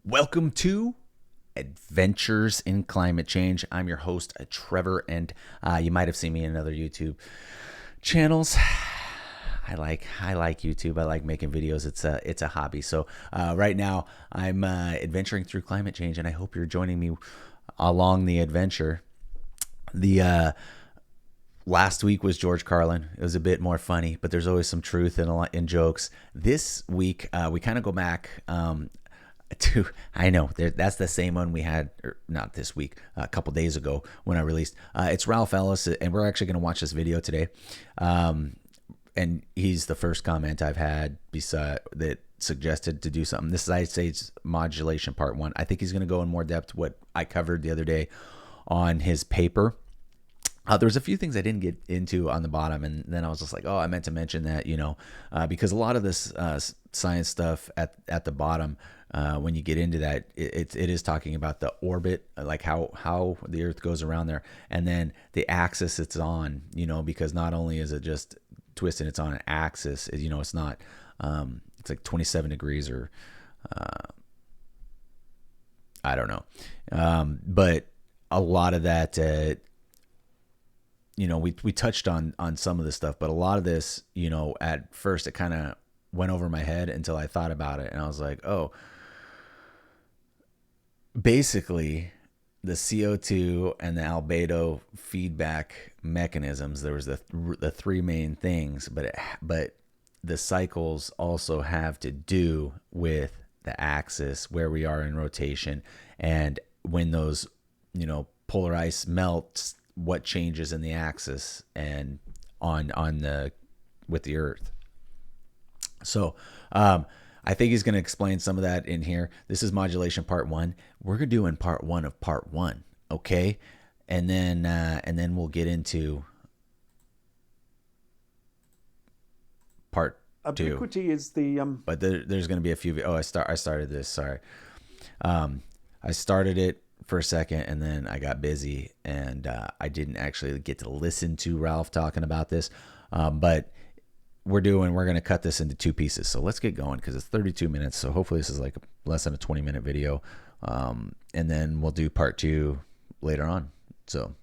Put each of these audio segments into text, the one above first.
Welcome to Adventures in Climate Change. I'm your host, Trevor, and you might have seen me in other YouTube channels. I like YouTube. I like making videos. It's a hobby. So right now I'm adventuring through climate change, and I hope you're joining me along the adventure. The last week was George Carlin. It was a bit more funny, but there's always some truth in jokes. This week we kind of go back. I know that's the same one we had, not this week, a couple days ago when I released. It's Ralph Ellis, and we're actually going to watch this video today. And he's the first comment I've had that suggested to do something. This is Ice Age Modulation Part 1. I think he's going to go in more depth what I covered the other day on his paper. There was a few things I didn't get into on the bottom, and then I was just like, oh, I meant to mention that, because a lot of this science stuff at the bottom, when you get into that, it is talking about the orbit, like how the Earth goes around there, and then the axis it's on, because not only is it just twisting, it's on an axis, it's not, it's like 27 degrees or I don't know, but a lot of that. We touched on some of this stuff, but a lot of this, at first it kind of went over my head until I thought about it, and I was like, oh, basically the CO2 and the albedo feedback mechanisms, there was the three main things, but the cycles also have to do with the axis, where we are in rotation, and when those, polar ice melts, what changes in the axis and with the Earth. So I think he's going to explain some of that in here. This is Modulation Part 1. We're doing Part 1 of Part 1, okay? And then we'll get into Part 2. Obliquity is the But there's going to be a few. Oh, I started this. Sorry. I started it for a second, and then I got busy, and I didn't actually get to listen to Ralph talking about this. But we're going to cut this into two pieces. So let's get going, because it's 32 minutes. So hopefully this is like less than a 20-minute video. And then we'll do Part 2 later on. So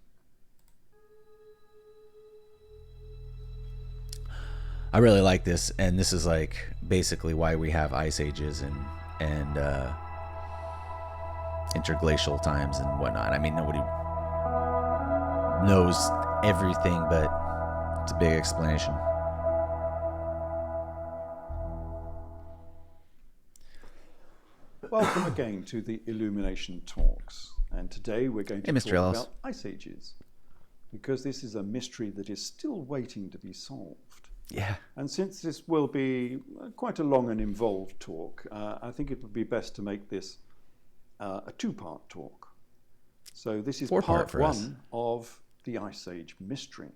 I really like this, and this is like basically why we have ice ages and interglacial times and whatnot. I mean, nobody knows everything, but it's a big explanation. Welcome again to the Illumination Talks, and today we're going to talk Ellis. about ice ages, because this is a mystery that is still waiting to be solved. Yeah. And since this will be quite a long and involved talk, I think it would be best to make this a two-part talk. So this is part one of the Ice Age mystery.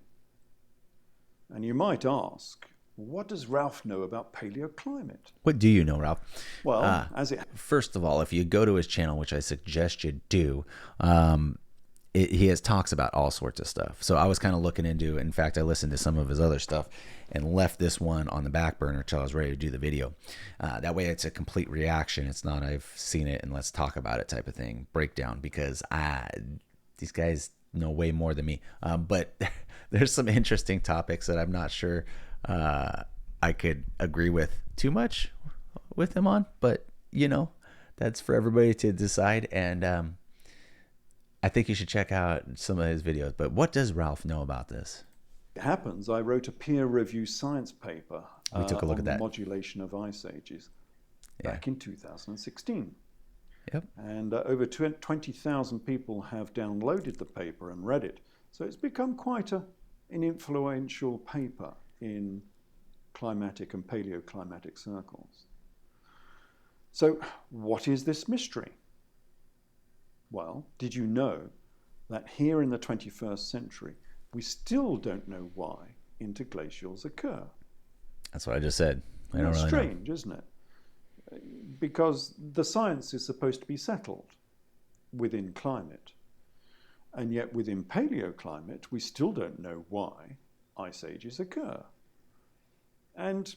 And you might ask, what does Ralph know about paleoclimate? What do you know, Ralph? Well, first of all, if you go to his channel, which I suggest you do, he has talks about all sorts of stuff. So I was kind of looking into, in fact, I listened to some of his other stuff and left this one on the back burner until I was ready to do the video. That way it's a complete reaction. It's not I've seen it and let's talk about it type of thing, breakdown, because these guys know way more than me. But there's some interesting topics that I'm not sure I could agree with too much with him on, but that's for everybody to decide. And I think you should check out some of his videos. But what does Ralph know about this? It happens, I wrote a peer-reviewed science paper We took a look on at that. the modulation of ice ages back in 2016. Yep. And over 20,000 people have downloaded the paper and read it. So it's become quite an influential paper in climatic and paleoclimatic circles. So what is this mystery? Well, did you know that here in the 21st century, we still don't know why interglacials occur? That's what I just said. I don't really strange, isn't it? Because the science is supposed to be settled within climate. And yet within paleoclimate, we still don't know why ice ages occur. And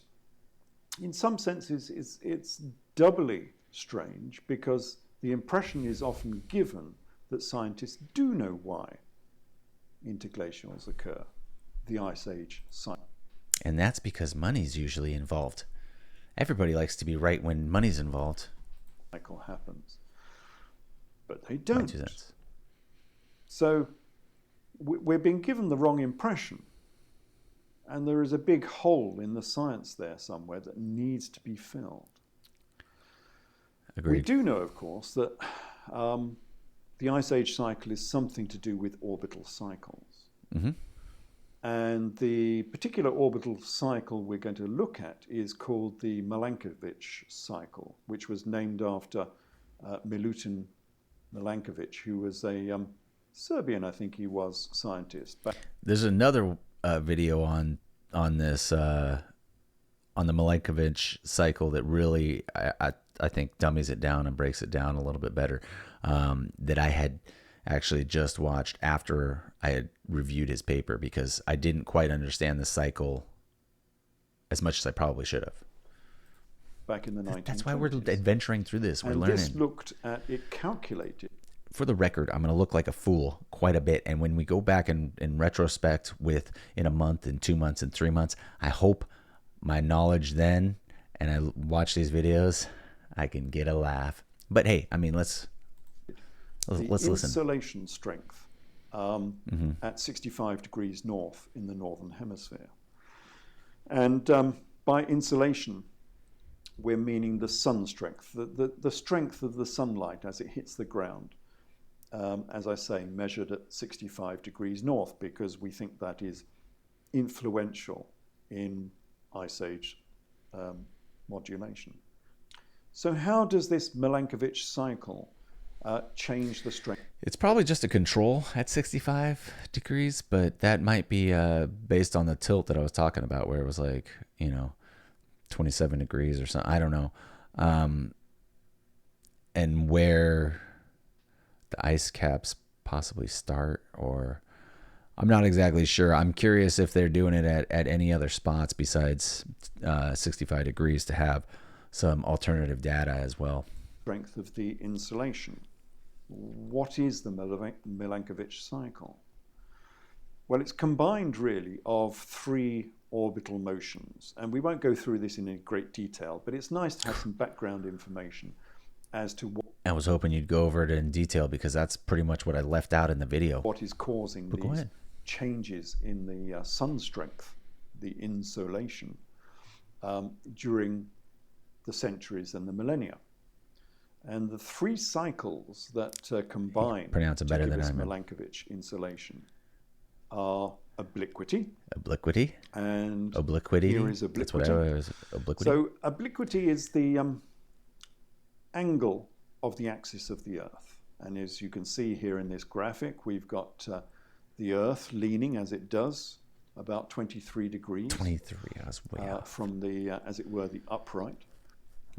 in some senses, it's doubly strange because the impression is often given that scientists do know why interglacials occur, the Ice Age cycle. And that's because money's usually involved. Everybody likes to be right when money's involved. Cycle happens, but they don't. My 2 cents. So we're being given the wrong impression, and there is a big hole in the science there somewhere that needs to be filled. Agreed. We do know, of course, that the Ice Age cycle is something to do with orbital cycles. Mm-hmm. And the particular orbital cycle we're going to look at is called the Milankovitch cycle, which was named after Milutin Milankovic, who was a Serbian, I think he was, scientist. But there's another video on this on the Milankovitch cycle that really I think dummies it down and breaks it down a little bit better, that I had actually just watched after I had reviewed his paper, because I didn't quite understand the cycle as much as I probably should have. Back in the 1920s. That's why we're adventuring through this. We're learning. This looked at it calculated. For the record, I'm going to look like a fool quite a bit. And when we go back in retrospect in a month and 2 months and 3 months, I hope my knowledge then, and I watch these videos, I can get a laugh. But hey, I mean, let's listen. Insolation strength at 65 degrees north in the northern hemisphere. And by insolation, we're meaning the sun strength, the strength of the sunlight as it hits the ground. As I say, measured at 65 degrees north, because we think that is influential in Ice Age modulation. So how does this Milankovitch cycle change the strength? It's probably just a control at 65 degrees, but that might be based on the tilt that I was talking about, where it was like, 27 degrees or something. I don't know. And where the ice caps possibly start, or I'm not exactly sure. I'm curious if they're doing it at any other spots besides 65 degrees to have some alternative data as well. Strength of the insulation. What is the Milankovitch cycle? Well, it's combined really of 3 orbital motions, and we won't go through this in great detail, but it's nice to have some background information as to what I was hoping you'd go over it in detail, because that's pretty much what I left out in the video. What is causing these changes in the sun strength, the insolation, during the centuries and the millennia. And the 3 cycles that combine pronounce it better to give than us I meant. Milankovitch insolation are obliquity. Obliquity? And obliquity. Here is obliquity. That's what I was. Obliquity. So obliquity is the angle of the axis of the Earth. And as you can see here in this graphic, we've got the Earth leaning as it does about 23 degrees. 23, I was way off. From the, as it were, the upright,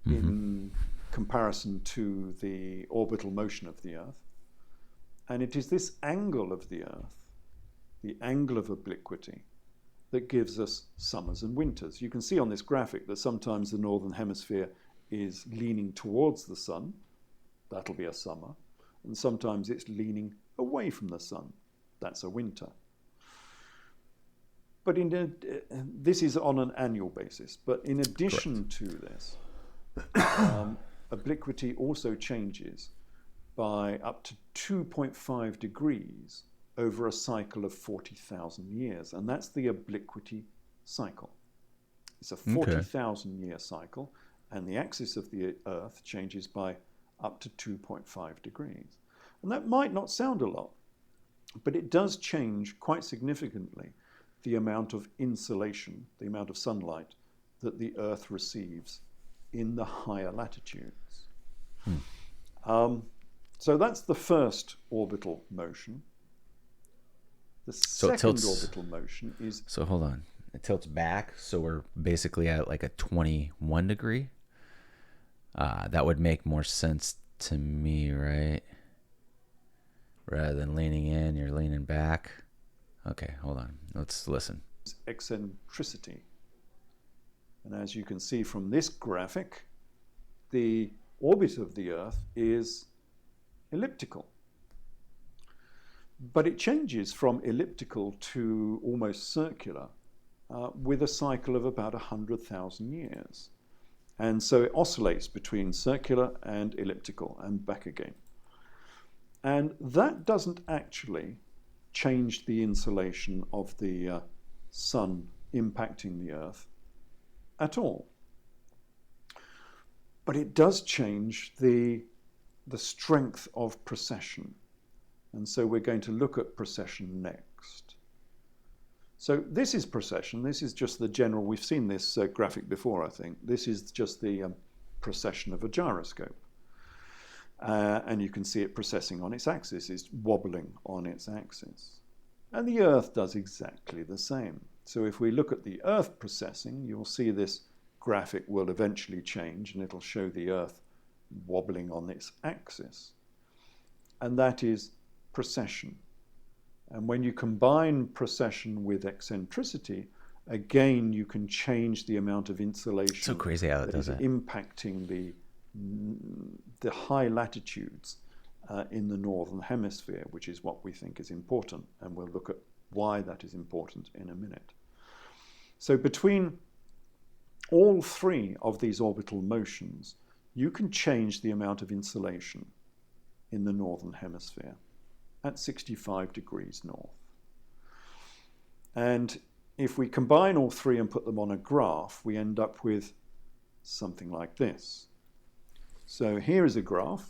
Mm-hmm. in comparison to the orbital motion of the Earth. And it is this angle of the Earth, the angle of obliquity, that gives us summers and winters. You can see on this graphic that sometimes the northern hemisphere is leaning towards the sun. That'll be a summer. And sometimes it's leaning away from the sun. That's a winter. But this is on an annual basis. But in addition to this, obliquity also changes by up to 2.5 degrees over a cycle of 40,000 years. And that's the obliquity cycle. It's a 40,000 year cycle, and the axis of the Earth changes by up to 2.5 degrees. And that might not sound a lot, but it does change quite significantly the amount of insolation, the amount of sunlight that the Earth receives in the higher latitudes. So that's the first orbital motion. The second orbital motion is... So hold on. It tilts back, so we're basically at like a 21 degree. That would make more sense to me, right? Rather than leaning in, you're leaning back. Okay, hold on. Let's listen. Eccentricity. And as you can see from this graphic, the orbit of the Earth is elliptical. But it changes from elliptical to almost circular with a cycle of about 100,000 years. And so it oscillates between circular and elliptical and back again. And that doesn't actually change the insolation of the sun impacting the Earth at all. But it does change the strength of precession. And so we're going to look at precession next. So this is precession. This is just the general, we've seen this graphic before, I think. This is just the precession of a gyroscope. And you can see it precessing on its axis, it's wobbling on its axis. And the Earth does exactly the same. So if we look at the Earth precessing, you'll see this graphic will eventually change and it'll show the Earth wobbling on its axis. And that is precession. And when you combine precession with eccentricity, again, you can change the amount of insulation so crazy how it does that. Impacting the high latitudes in the northern hemisphere, which is what we think is important. And we'll look at why that is important in a minute. So between all three of these orbital motions, you can change the amount of insulation in the northern hemisphere at 65 degrees north. And if we combine all three and put them on a graph, we end up with something like this. So here is a graph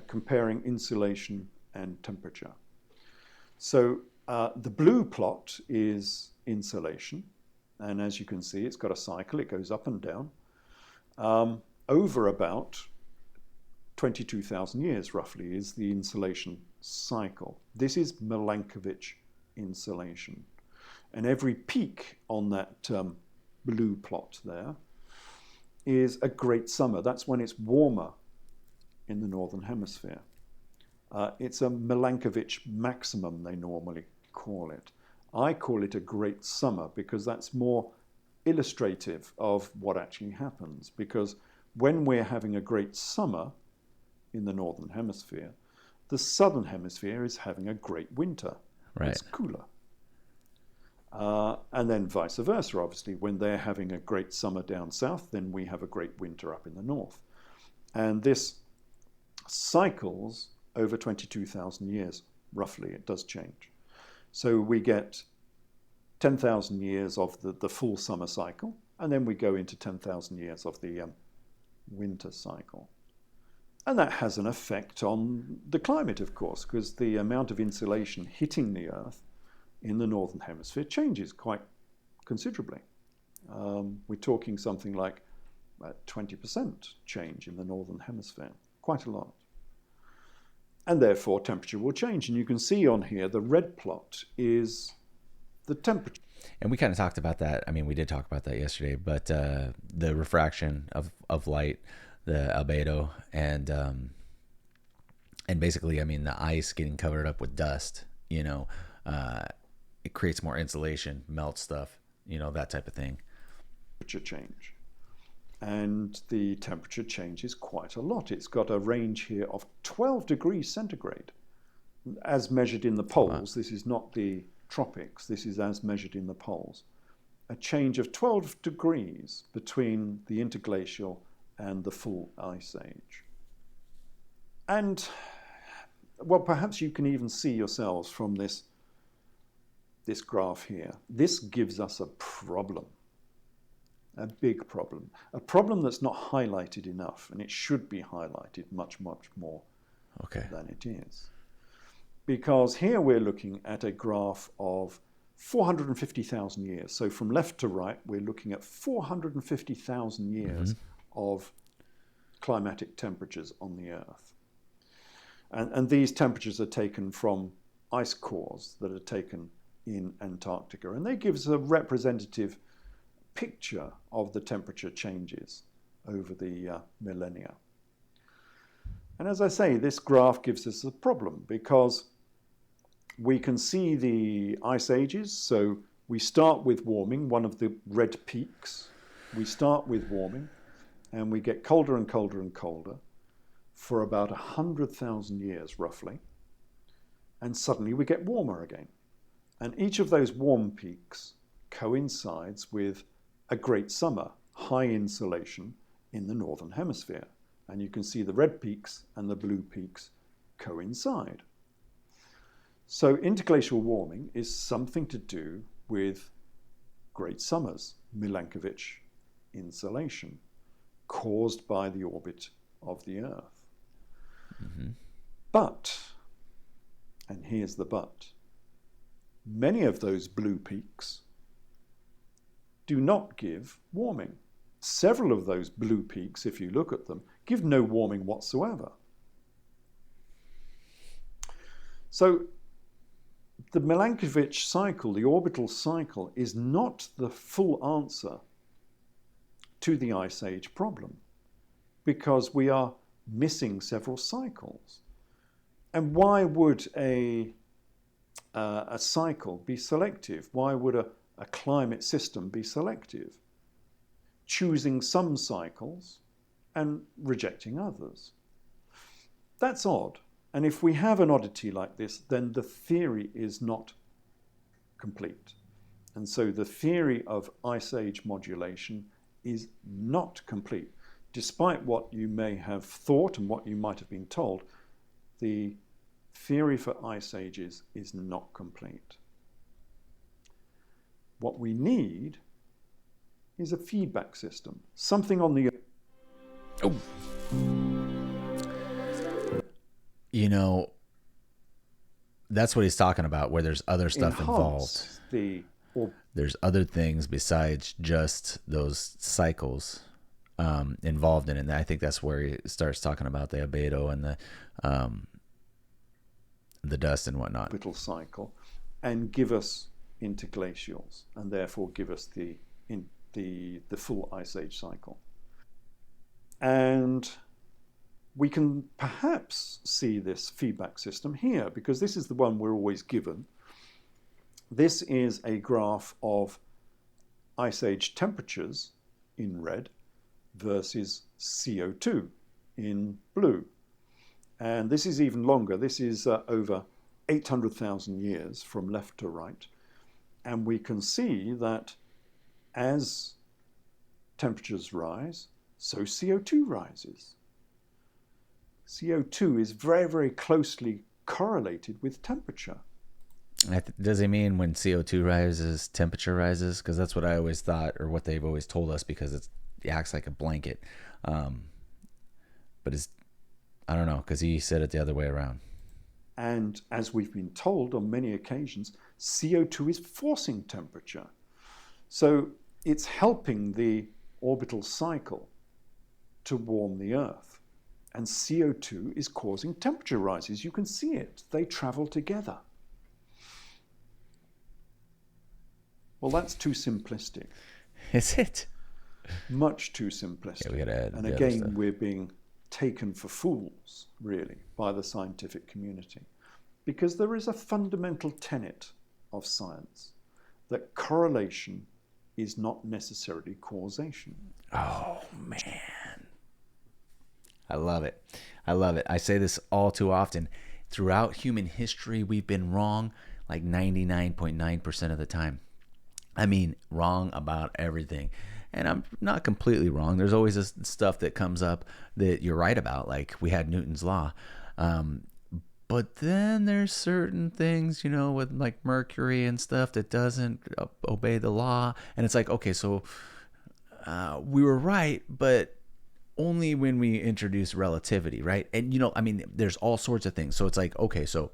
comparing insulation and temperature. So the blue plot is insulation. And as you can see, it's got a cycle. It goes up and down over about 22,000 years, roughly, is the insolation cycle. This is Milankovitch insolation. And every peak on that blue plot there is a great summer. That's when it's warmer in the northern hemisphere. It's a Milankovitch maximum, they normally call it. I call it a great summer because that's more illustrative of what actually happens. Because when we're having a great summer in the northern hemisphere, the southern hemisphere is having a great winter. Right. It's cooler. And then vice versa, obviously. When they're having a great summer down south, then we have a great winter up in the north. And this cycles over 22,000 years, roughly. It does change. So we get 10,000 years of the full summer cycle, and then we go into 10,000 years of the winter cycle. And that has an effect on the climate, of course, because the amount of insulation hitting the Earth in the northern hemisphere changes quite considerably. We're talking something like 20% change in the northern hemisphere, quite a lot. And therefore temperature will change. And you can see on here the red plot is the temperature. And we kind of talked about that. I mean, we did talk about that yesterday, but the refraction of light, the albedo, and basically, I mean, the ice getting covered up with dust, you know, it creates more insulation, melts stuff, you know, that type of thing. Temperature change. And the temperature changes quite a lot. It's got a range here of 12 degrees centigrade as measured in the poles. Wow. This is not the tropics. This is as measured in the poles. A change of 12 degrees between the interglacial and the full ice age. And, well, perhaps you can even see yourselves from this graph here. This gives us a problem. A big problem. A problem that's not highlighted enough, and it should be highlighted much, much more than it is. Because here we're looking at a graph of 450,000 years. So from left to right, we're looking at 450,000 years of climatic temperatures on the Earth. And these temperatures are taken from ice cores that are taken in Antarctica. And they give us a representative picture of the temperature changes over the millennia. And as I say, this graph gives us a problem because we can see the ice ages. So we start with warming, one of the red peaks. We start with warming. and we get colder and colder and colder for about 100,000 years roughly, and suddenly we get warmer again. And each of those warm peaks coincides with a great summer, high insolation in the northern hemisphere. And you can see the red peaks and the blue peaks coincide. So interglacial warming is something to do with great summers, Milankovitch insolation, caused by the orbit of the Earth. Mm-hmm. But, and here's the but, many of those blue peaks do not give warming. Several of those blue peaks, if you look at them, give no warming whatsoever. So the Milankovitch cycle, the orbital cycle, is not the full answer to the Ice Age problem, because we are missing several cycles. And why would a cycle be selective? Why would a climate system be selective? Choosing some cycles and rejecting others. That's odd. And if we have an oddity like this, then the theory is not complete. And so the theory of Ice Age modulation is not complete. Despite what you may have thought and what you might have been told, the theory for Ice Ages is not complete. What we need is a feedback system, something on the... Oh. You know, that's what he's talking about, where there's other stuff involved. There's other things besides just those cycles involved in it. And I think that's where he starts talking about the albedo and the dust and whatnot. Orbital cycle, and give us interglacials, and therefore give us the full Ice Age cycle. And we can perhaps see this feedback system here, because this is the one we're always given. This is a graph of Ice Age temperatures in red versus CO2 in blue. And this is even longer. This is over 800,000 years from left to right. And we can see that as temperatures rise, so CO2 rises. CO2 is very, very closely correlated with temperature. Does he mean when CO2 rises, temperature rises? Because that's what I always thought, or what they've always told us, because it acts like a blanket. But I don't know, because he said it the other way around. And as we've been told on many occasions, CO2 is forcing temperature. So it's helping the orbital cycle to warm the Earth. And CO2 is causing temperature rises. You can see it. They travel together. Well, that's too simplistic. Is it? Much too simplistic. Yeah, we gotta add and again, we're being taken for fools, really, by the scientific community. Because there is a fundamental tenet of science that correlation is not necessarily causation. Oh, man. I love it. I love it. I say this all too often. Throughout human history, we've been wrong like 99.9% of the time. I mean, wrong about everything. And I'm not completely wrong. There's always this stuff that comes up that you're right about, like we had Newton's law. But then there's certain things, you know, with like Mercury and stuff that doesn't obey the law. And it's like, okay, so we were right, but only when we introduce relativity, right? And, you know, I mean, there's all sorts of things. So it's like, okay, so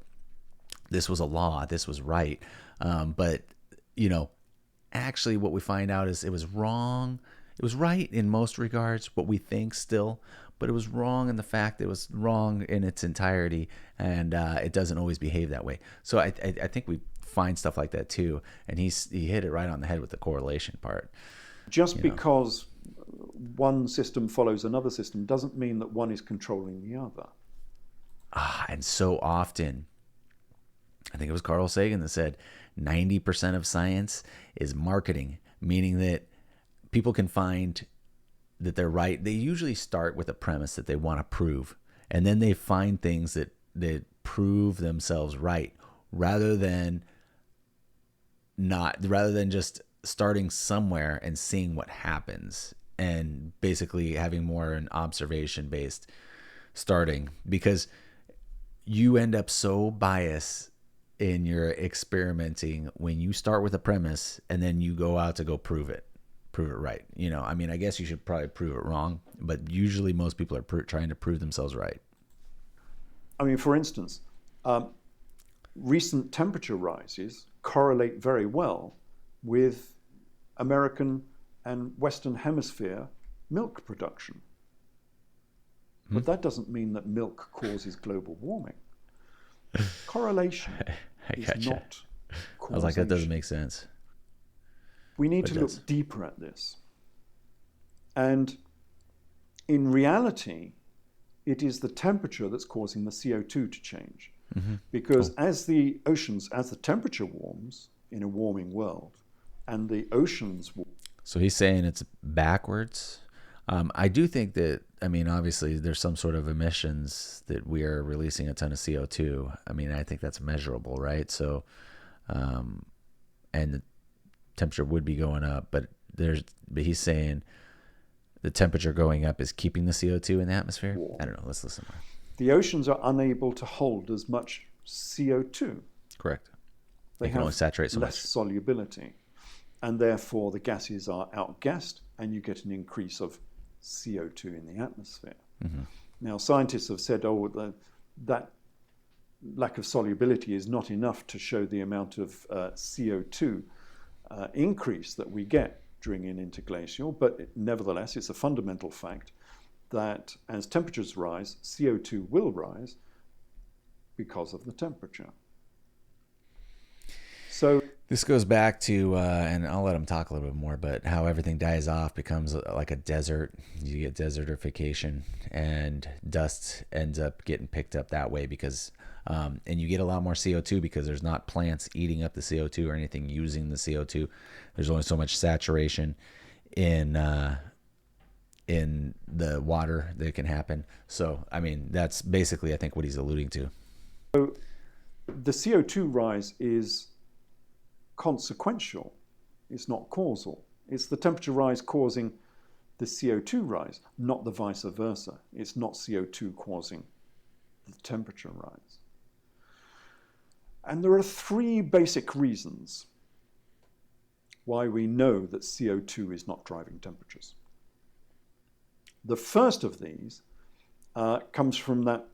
this was a law, this was right. But, you know, actually what we find out is it was wrong. It was right in most regards, what we think still, but it was wrong in the fact that it was wrong in its entirety, and it doesn't always behave that way. So I think we find stuff like that too, and he hit it right on the head with the correlation part. Just because one system follows another system doesn't mean that one is controlling the other. And so often, I think it was Carl Sagan that said 90% of science is marketing, meaning that people can find that they're right, they usually start with a premise that they want to prove, and then they find things that prove themselves right, rather than just starting somewhere and seeing what happens, and basically having more an observation based starting, because you end up so biased in your experimenting when you start with a premise and then you go out to go prove it right. I mean, I guess you should probably prove it wrong, but usually most people are trying to prove themselves right. I mean, for instance, recent temperature rises correlate very well with American and Western Hemisphere milk production. But that doesn't mean that milk causes global warming. Correlation is not causation. I was like, that doesn't make sense. We need to look deeper at this. And in reality, it is the temperature that's causing the CO2 to change. Because as the temperature warms in a warming world, and the oceans warm. So he's saying it's backwards. I do think that, I mean, obviously there's some sort of emissions that we are releasing a ton of CO2. I mean, I think that's measurable, right? So, and the temperature would be going up, but he's saying the temperature going up is keeping the CO2 in the atmosphere. I don't know. Let's listen more. The oceans are unable to hold as much CO2. Correct. They can only saturate so less much solubility, and therefore the gases are outgassed, and you get an increase of CO2 in the atmosphere. Now, scientists have said, that lack of solubility is not enough to show the amount of CO2 increase that we get during an interglacial, but nevertheless, it's a fundamental fact that as temperatures rise, CO2 will rise because of the temperature. So this goes back to, and I'll let him talk a little bit more, but how everything dies off, becomes like a desert. You get desertification, and dust ends up getting picked up that way because, and you get a lot more CO2 because there's not plants eating up the CO2 or anything using the CO2. There's only so much saturation in the water that can happen. So, I mean, that's basically, I think, what he's alluding to. So the CO2 rise is consequential. It's not causal. It's the temperature rise causing the CO2 rise, not the vice versa. It's not CO2 causing the temperature rise. And there are three basic reasons why we know that CO2 is not driving temperatures. The first of these comes from that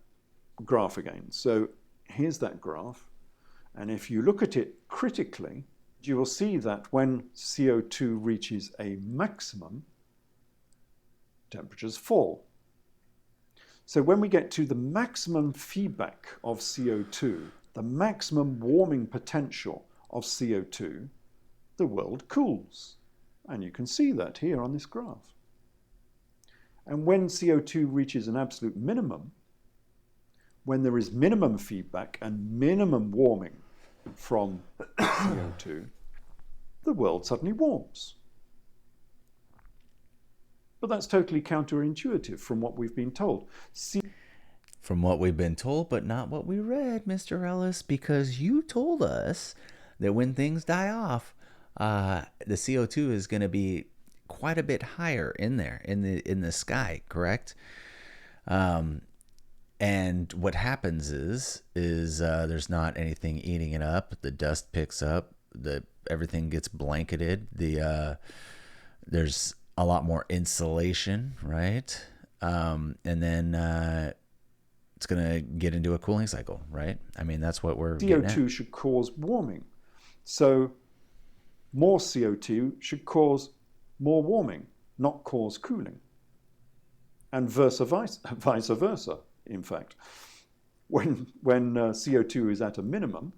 graph again. So here's that graph. And if you look at it critically, you will see that when CO2 reaches a maximum, temperatures fall. So when we get to the maximum feedback of CO2, the maximum warming potential of CO2, the world cools. And you can see that here on this graph. And when CO2 reaches an absolute minimum, when there is minimum feedback and minimum warming from CO2, the world suddenly warms. But that's totally counterintuitive from what we've been told. From what we've been told, but not what we read, Mr. Ellis, because you told us that when things die off, the CO2 is going to be quite a bit higher in there, in the sky, correct? And what happens is there's not anything eating it up. The dust picks up. Everything gets blanketed. There's a lot more insulation, right? And then it's gonna get into a cooling cycle, right? I mean, that's what we're getting at. CO2 should cause warming, so more CO2 should cause more warming, not cause cooling, and vice versa. In fact, when CO2 is at a minimum,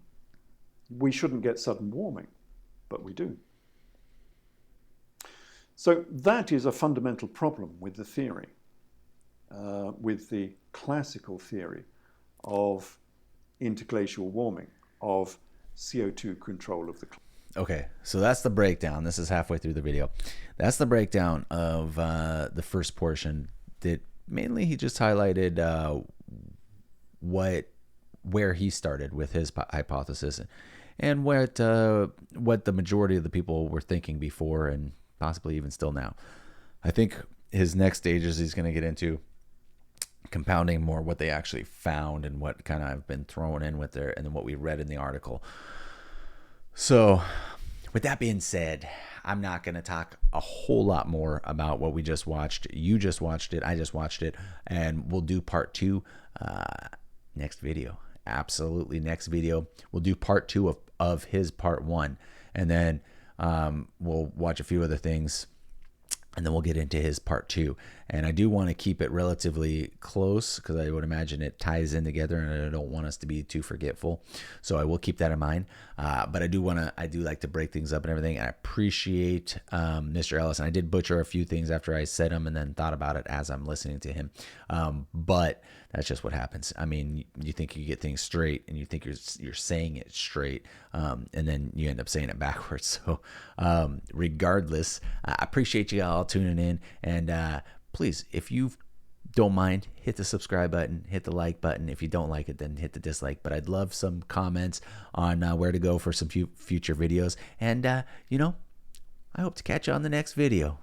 we shouldn't get sudden warming, but we do. So that is a fundamental problem with the theory, with the classical theory of interglacial warming, of CO2 control of the climate. Okay, so that's the breakdown. This is halfway through the video. That's the breakdown of the first portion. That mainly he just highlighted what where he started with his hypothesis, and what the majority of the people were thinking before, and possibly even still now. I think his next stages he's going to get into compounding more what they actually found and what kind of have been thrown in with there, and then what we read in the article. So, with that being said, I'm not going to talk a whole lot more about what we just watched. You just watched it. I just watched it. And we'll do part two next video. Absolutely, next video. We'll do part two of his part one. And then we'll watch a few other things. And then we'll get into his part two. And I do want to keep it relatively close because I would imagine it ties in together, and I don't want us to be too forgetful. So I will keep that in mind. But I do like to break things up and everything. And I appreciate Mr. Ellis. And I did butcher a few things after I said them and then thought about it as I'm listening to him. But that's just what happens. I mean, you think you get things straight, and you think you're saying it straight, and then you end up saying it backwards. So regardless, I appreciate you all tuning in. And please, if you don't mind, hit the subscribe button, hit the like button. If you don't like it, then hit the dislike. But I'd love some comments on where to go for some future videos. And, I hope to catch you on the next video.